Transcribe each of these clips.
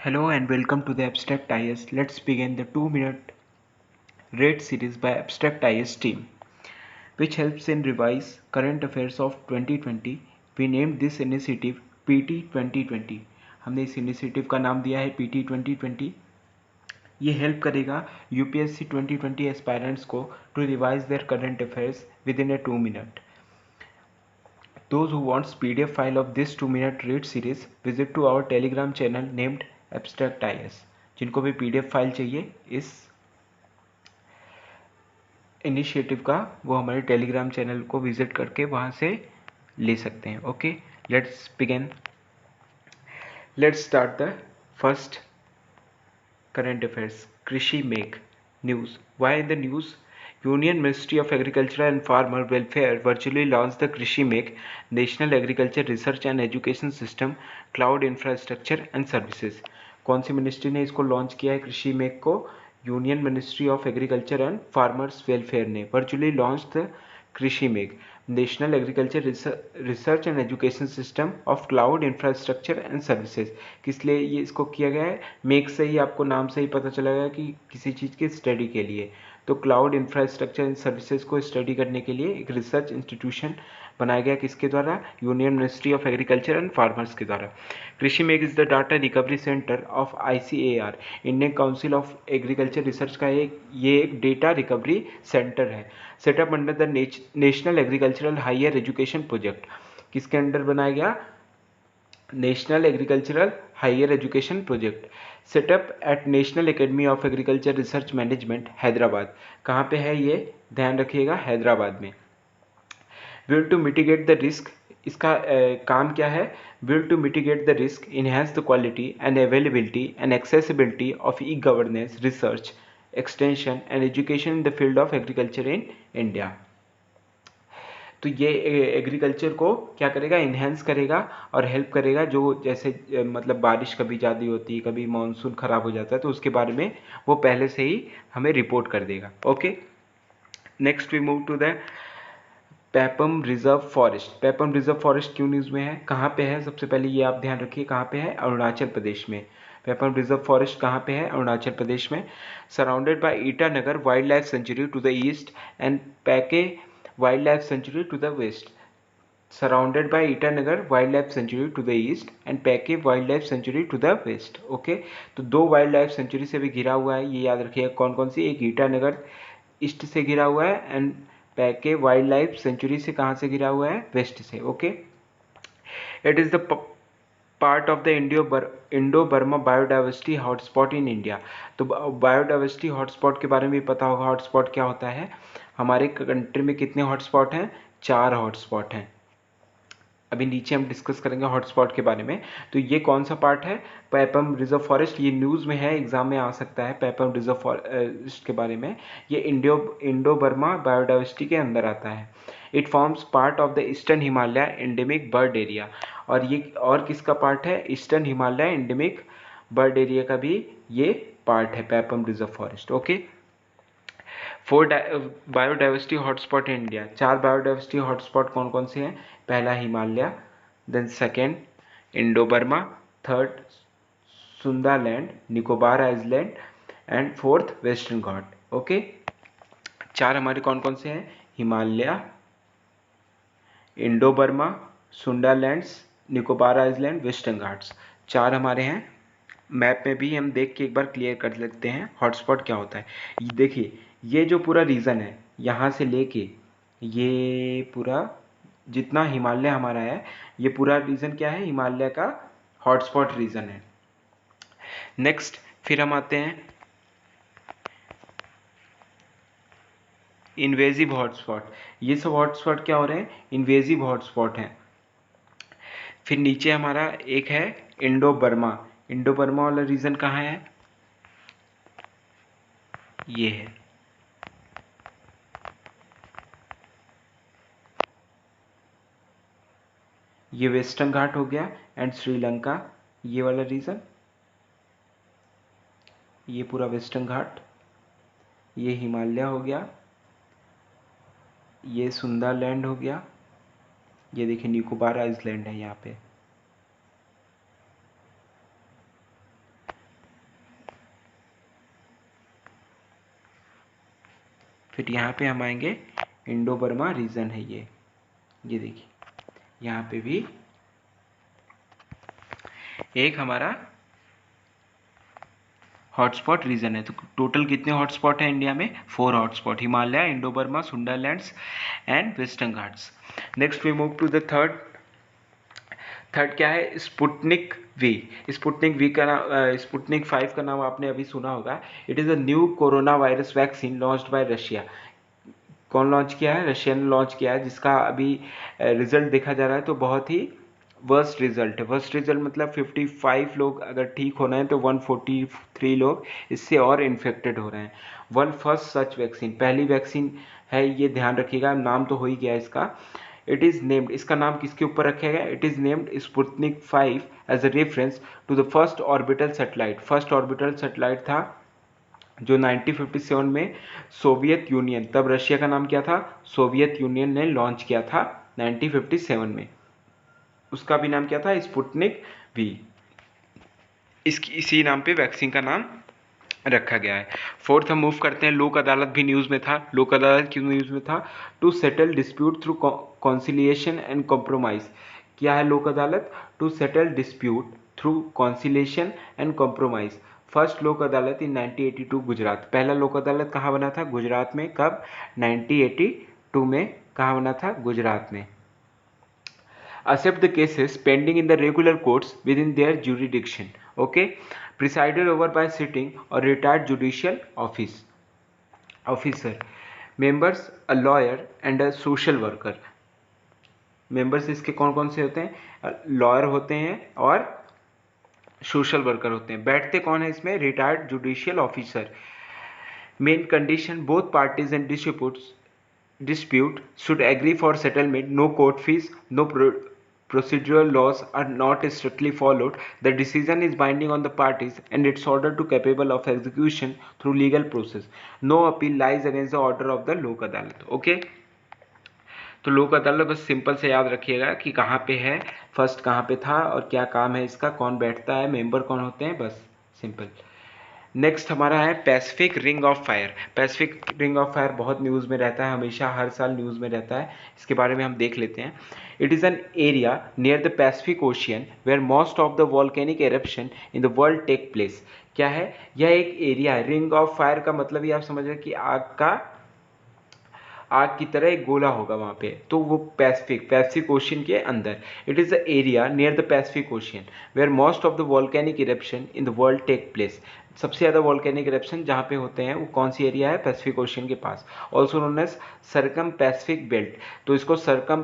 Hello and welcome to the Abstract IS. Let's begin the 2-minute rate series by Abstract IS team, which helps in revise current affairs of 2020. We named this initiative PT 2020. हमने इस initiative का नाम दिया है PT 2020. ये help करेगा UPSC 2020 aspirants को to revise their current affairs within a 2 minute. Those who wants PDF file of this 2-minute read series visit to our Telegram channel named Abstract IS. जिनको भी PDF file चाहिए इस initiative का वो हमारे Telegram channel को visit करके वहाँ से ले सकते हैं. Okay, let's begin. Let's start the first current affairs. कृषि मेघ news. Why in the news? Union Ministry of Agriculture and Farmer Welfare virtually launched the Krishi Megh National Agriculture Research and Education System Cloud Infrastructure and Services. कौन सी ministry ने इसको launch किया है कृषि मेघ को? Union ministry of agriculture and farmers welfare ने virtually launch the कृषि मेघ national agriculture research and education system of cloud infrastructure and services. किस लिए ये इसको किया गया है? मेघ से ही आपको नाम से ही पता चला गया कि किसी चीज़ की स्टडी के लिए. तो क्लाउड इंफ्रास्ट्रक्चर एंड सर्विसेज को स्टडी करने के लिए एक रिसर्च इंस्टीट्यूशन बनाया गया. किसके द्वारा? Union ministry of agriculture and farmers के द्वारा. Krishi Megh is the data recovery centre of ICAR Indian council of agriculture research का एक डेटा रिकवरी सेंटर है. Setup under the national agricultural higher education project. किसके अंडर बनाया गया? National agricultural higher education project. Setup at national academy of agriculture research management Hyderabad. कहाँ पे है ये? ध्यान रखिएगा, हैदराबाद में. Will to mitigate the risk. इसका काम क्या है? Will to mitigate the risk, enhance the quality and availability and accessibility of e governance research extension and education in the field of agriculture in India. तो ये agriculture को क्या करेगा? Enhance करेगा और हेल्प करेगा. जो जैसे मतलब बारिश कभी ज़्यादा होती है, कभी मानसून ख़राब हो जाता है, तो उसके बारे में वो पहले से ही हमें रिपोर्ट कर देगा. Okay, next we move to the Papum reserve forest. Papum reserve forest क्यों न्यूज़ में है? कहाँ पे है? सबसे पहले ये आप ध्यान रखिए, कहाँ पे है? अरुणाचल प्रदेश में. पैपम रिजर्व फॉरेस्ट कहाँ पे है? अरुणाचल प्रदेश में. Surrounded by Itanagar wildlife sanctuary to the east and Pakke wildlife sanctuary to the west. Surrounded by Itanagar wildlife sanctuary to the east and Pakke wildlife sanctuary to the west. Okay, तो दो wild life sanctuary से भी घिरा हुआ है. ये याद रखिएगा कौन कौन सी. एक ईटानगर ईस्ट से घिरा हुआ है and Pakke wildlife century से कहाँ से घिरा हुआ है? वेस्ट से. Okay, it is the part of the Indo Burma biodiversity hotspot in India. तो बायोडाइवर्सिटी हॉटस्पॉट के बारे में भी पता होगा. हॉटस्पॉट क्या होता है? हमारे कंट्री में कितने हॉटस्पॉट हैं? 4 हॉटस्पॉट हैं. अभी नीचे हम डिस्कस करेंगे हॉटस्पॉट के बारे में. तो ये कौन सा पार्ट है? Papum reserve forest. ये न्यूज़ में है, एग्जाम में आ सकता है. पैपम रिजर्व फॉरेस्ट के बारे में, ये इंडो बर्मा बायोडाइवर्सिटी के अंदर आता है. It forms part of the eastern Himalaya endemic bird area. और ये और किसका पार्ट है? Eastern Himalaya endemic bird area का भी ये पार्ट है Papum reserve forest. Okay, 4 biodiversity hotspot in India. 4 biodiversity hotspot कौन कौन से हैं? पहला Himalaya, then second Indo Burma, third Sundaland Nicobar island and fourth western घाट. ओके, 4 हमारे कौन कौन से हैं? Himalaya, Indo Burma, सुंदरलैंड्स, Nicobar island, western Ghats. 4 हमारे हैं. मैप में भी हम देख के एक बार क्लियर कर लेते हैं हॉटस्पॉट क्या होता है. देखिए, ये जो पूरा रीजन है, यहाँ से लेके ये पूरा जितना हिमालय हमारा है, ये पूरा रीजन क्या है? हिमालय का हॉटस्पॉट रीजन है. नेक्स्ट फिर हम आते हैं इन्वेजिव हॉटस्पॉट. ये सब हॉटस्पॉट क्या हो रहे हैं? इन्वेजिव हॉटस्पॉट हैं. फिर नीचे हमारा एक है इंडो बर्मा. इंडो बर्मा वाला रीजन कहाँ है? ये है. ये वेस्टर्न घाट हो गया एंड श्रीलंका. ये वाला रीजन, ये पूरा वेस्टर्न घाट. ये हिमालय हो गया, ये सुंदरलैंड हो गया. ये देखिए निकोबार आइलैंड है यहाँ पे. फिर यहाँ पे हम आएंगे, इंडो बर्मा रीजन है ये देखिए यहाँ पे भी एक हमारा हॉटस्पॉट रीजन है। तो टोटल कितने हॉटस्पॉट हैं इंडिया में? 4 hotspot, Himalaya, Indo Burma, Sundalands and western Ghats. Next we move to the third क्या है? Sputnik V. स्पुतनिक वी का नाम, स्पुतनिक 5 का नाम आपने अभी सुना होगा। It is a new corona virus vaccine launched by Russia. कौन लॉन्च किया है? रशिया ने लॉन्च किया है, जिसका अभी रिजल्ट देखा जा रहा है तो बहुत ही वर्स्ट रिजल्ट है। वर्स्ट रिजल्ट मतलब 55 लोग अगर ठीक होना है तो 143 लोग इससे और इन्फेक्टेड हो रहे हैं। वन फर्स्ट सच वैक्सीन, पहली वैक्सीन है ये, ध्यान रखिएगा, नाम तो हो ही गया इसका। इट इज़ नेम्ड, इसका नाम किसके ऊपर रखा गया? It is named Sputnik 5 as a reference to the first orbital satellite. First orbital satellite था जो 1957 में सोवियत यूनियन, तब रशिया का नाम क्या था? सोवियत यूनियन ने लॉन्च किया था 1957 में। उसका भी नाम क्या था? Sputnik V. इसी नाम पे वैक्सीन का नाम रखा गया है। फोर्थ हम मूव करते हैं, लोक अदालत भी न्यूज़ में था। लोक अदालत क्यों न्यूज़ में था? To settle dispute through conciliation and compromise. क्या है Lok Adalat? To settle dispute through conciliation and compromise. First Lok Adalat इन 1982 गुजरात। पहला लोक अदालत कहाँ बना था? गुजरात में। कब? 1982 में। कहाँ बना था? गुजरात में। Accept the cases pending in the regular courts within their jurisdiction. Okay, presided over by sitting or retired judicial officer. Members a lawyer and a social worker. Members इसके कौन कौन से होते हैं? लॉयर होते हैं और सोशल वर्कर होते हैं। बैठते कौन है इसमें? Retired judicial officer. Main condition, both parties and dispute should agree for settlement, no court fees, no procedural laws are not strictly followed, the decision is binding on the parties and its order to capable of execution through legal process, no appeal lies against the order of the lok adalat. Okay, तो लोक अदालत बस simple से याद रखिएगा कि कहाँ पे है, फर्स्ट कहाँ पे था और क्या काम है इसका, कौन बैठता है, मेंबर कौन होते हैं, बस सिंपल। नेक्स्ट हमारा है Pacific Ring of fire. Pacific Ring of fire बहुत न्यूज़ में रहता है, हमेशा हर साल न्यूज़ में रहता है। इसके बारे में हम देख लेते हैं। It is an area near the Pacific Ocean where most of the volcanic eruption in the world take place. क्या है? यह एक एरिया है। रिंग ऑफ फायर का मतलब ये आप समझ रहे हैं कि आग की तरह एक गोला होगा वहाँ पे, तो वो पैसिफिक ओशियन के अंदर। It is the area near the Pacific Ocean where most of the volcanic eruption in the world take place. सबसे ज़्यादा वॉल्केनिक इरप्शन जहाँ पे होते हैं वो कौन सी एरिया है? पैसिफिक ओशियन के पास। Also known as circum Pacific belt. तो इसको सरकम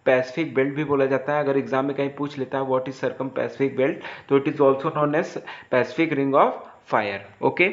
पैसिफिक बेल्ट भी बोला जाता है। अगर एग्जाम में कहीं पूछ लेता है what is circum Pacific belt, तो it is also known as Pacific Ring of Fire. Okay,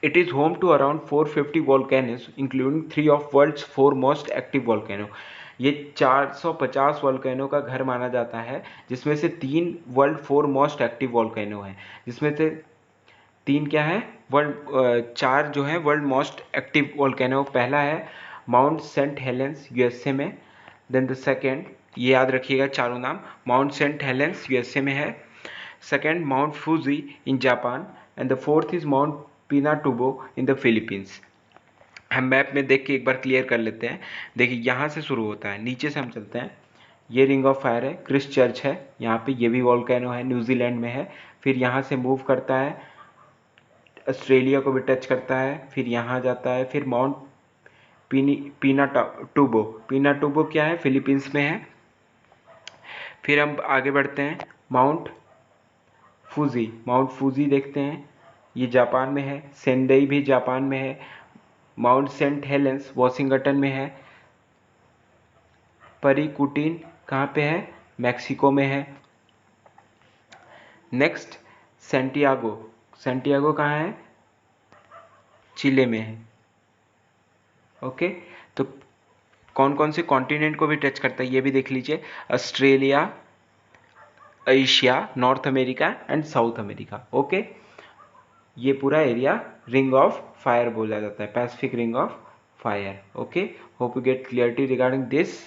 it is home to around 450 volcanoes including 3 of world's 4 most active volcano। ये 450 वॉल्केनो का घर माना जाता है, जिसमें से 3 वर्ल्ड 4 मोस्ट एक्टिव वॉल्केनो हैं। जिसमें से 3 क्या है? वर्ल्ड 4 जो है वर्ल्ड मोस्ट एक्टिव वॉल्केनो। पहला है माउंट सेंट हेलेंस यूएसए में। देन द सेकेंड, ये याद रखिएगा चारों नाम, माउंट सेंट हेलेंस यूएसए में है। Second mount Fuji in Japan and the fourth is mount Pinatubo in the Philippines. हम मैप में देख के एक बार क्लियर कर लेते हैं। देखिए यहाँ से शुरू होता है, नीचे से हम चलते हैं। ये रिंग ऑफ फायर है, क्रिस्ट चर्च है यहाँ पे, ये भी वॉल्केनो है, न्यूजीलैंड में है। फिर यहाँ से मूव करता है, ऑस्ट्रेलिया को भी टच करता है, फिर यहाँ जाता है, फिर माउंट पिनाटुबो। पिनाटुबो क्या है? फिलीपींस में है। फिर हम आगे बढ़ते हैं, माउंट फूजी देखते हैं, ये जापान में है। सेंडई भी जापान में है। माउंट सेंट हेलेंस वॉशिंगटन में है। परिकुटिन कहाँ पे है? मैक्सिको में है। नेक्स्ट सेंटियागो कहाँ है? चिले में है। ओके, तो कौन कौन से कॉन्टिनेंट को भी टच करता है ये भी देख लीजिए, Australia, Asia, north America and south America. Okay, ये पूरा एरिया रिंग ऑफ फायर बोला जाता है, Pacific Ring of Fire. Okay, hope you get clarity regarding this.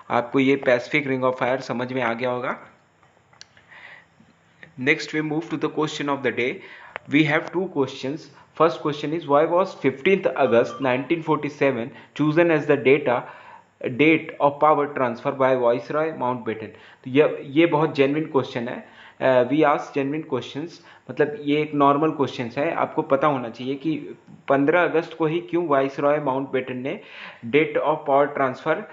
आपको ये पैसिफिक रिंग ऑफ फायर समझ में आ गया होगा। Next we move to the question of the day. We have two questions. First question is, why was 15th August 1947 chosen as the date of power transfer by Viceroy Mountbatten? तो ये बहुत genuine question है. We ask genuine questions, मतलब ये एक normal question है. आपको पता होना चाहिए कि 15 अगस्त को ही क्यों वाइसरॉय माउंटबेटन ने डेट ऑफ पावर ट्रांसफर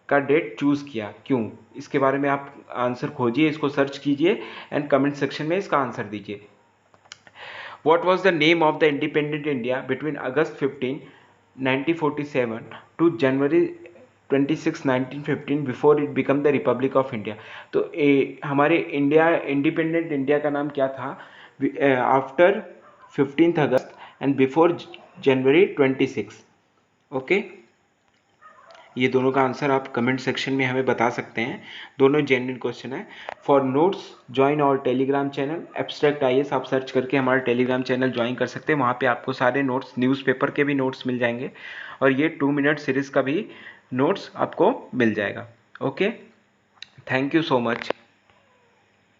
का डेट चूज किया, क्यों. इसके बारे में आप आंसर खोजिए, इसको सर्च कीजिए एंड कमेंट सेक्शन में इसका आंसर दीजिए. What was the name of the independent India between August 15, 1947 to January 26, 1915 before it became the Republic of India? तो हमारे इंडिया इंडिपेंडेंट इंडिया का नाम क्या था after 15th August and before January 26. Okay, ये दोनों का आंसर आप कमेंट सेक्शन में हमें बता सकते हैं. दोनों जेन्युइन क्वेश्चन है. For notes join our Telegram channel abstract IAS, आप सर्च करके हमारा टेलीग्राम चैनल ज्वाइन कर सकते हैं. वहाँ पे आपको सारे नोट्स, न्यूज़पेपर के भी नोट्स मिल जाएंगे और ये 2 मिनट सीरीज़ का भी नोट्स आपको मिल जाएगा. Okay, thank you so much.